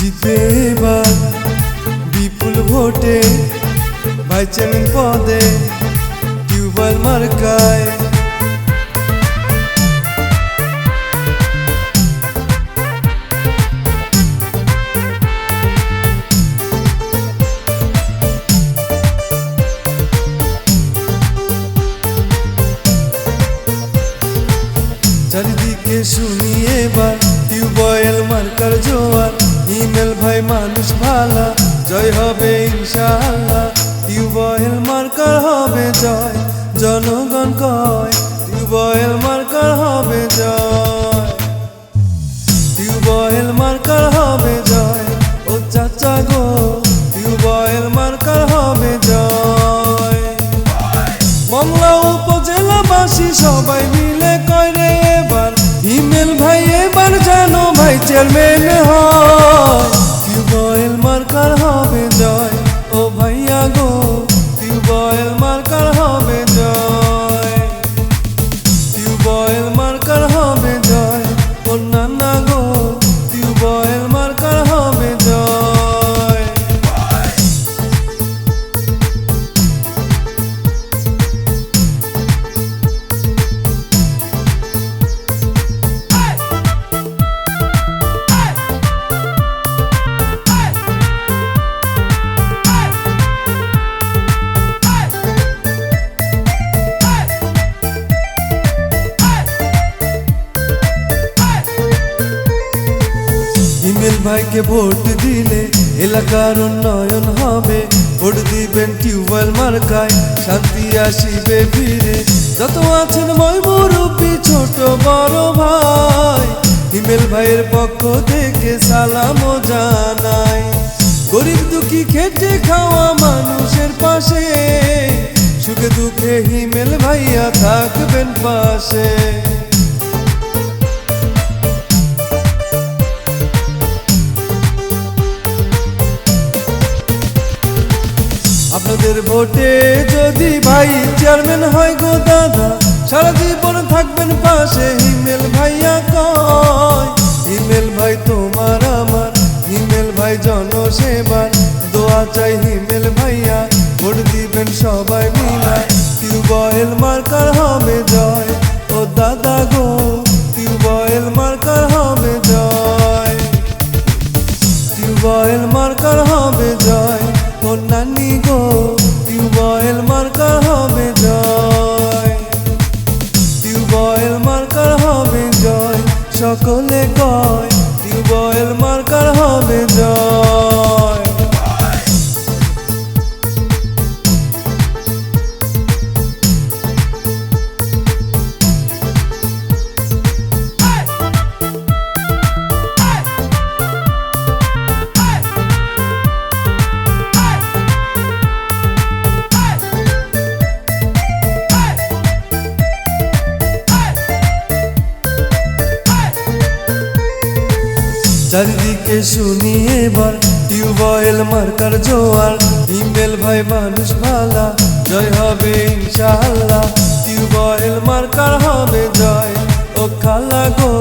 জিতবে এবার বিপুল ভোটে ভাইস চেয়ারম্যান পদে টিউবওয়েল মার্কায়। চারিদিকে শুনি এবার টিউবওয়েল মার্কার জোয়ার। হিমেল ভাই মানুষ ভালা, জয় হবে ইনশাআল্লাহ। টিউবওয়েল মার্কার হবে জয়, জনগণ কয় টিউবওয়েল মার্কার হবে জয়। টিউবওয়েল মার্কার হবে জয়, ও চাচা গো টিউবওয়েল মার্কার হবে জয়। মংলা উপজেলাবাসী সবাই মিলে কয় রে এবার হিমেল ভাই এবার যেন ভাইস চেয়ারম্যান হয়। টিউবওয়েল মার্কার হবে জয়, ও ভাইয়া গো টিউবওয়েল মার্কার হবে জয়। টিউবওয়েল মার্কার হবে জয়, ও নানা গো টিউবওয়েল মার্কার হবে জয়। হিমেল ভাইকে ভোট দিলে এলাকার উন্নয়ন হবে। ভোট দিবেন টিউবওয়েল মার্কায়, শান্তি আসিবে ফিরে। যত আছেন মই মুরব্বি ছোট বড় ভাই, হিমেল ভাইয়ের পক্ষ থেকে সালাম জানাই। গরিব দুঃখী খেটে খাওয়া মানুষের পাশে, সুখে দুঃখে হিমেল ভাইয়া থাকবেন পাশে। আপনাদের ভোটে যদি ভাই চেয়ারম্যান হয় গো দাদা, সারা জীবন থাকবেন পাশে হিমেল ভাইয়া কয়। হিমেল ভাই তোমার আমার, হিমেল ভাই জনসেবার। দোয়া চাই হিমেল ভাইয়া, ভোট দিবেন সবাই মিলা। টিউবওয়েল মার্কার হবে জয়, ও দাদা গো টিউবওয়েল মার্কার হবে জয়। টিউবওয়েল মার্কার হবে জয়, ও নানি গো টিউবওয়েল মার্কার হবে জয়। টিউবওয়েল মার্কার হবে জয়, সকলে কয় টিউবওয়েল মার্কার হবে জয়। চারিদিকে শুনি এবার টিউবওয়েল মার্কার জোয়ার। হিমেল ভাই মানুষ ভালা, জয় হবে ইনশাআল্লাহ। টিউবওয়েল মার্কার হবে জয়, ও খালা গো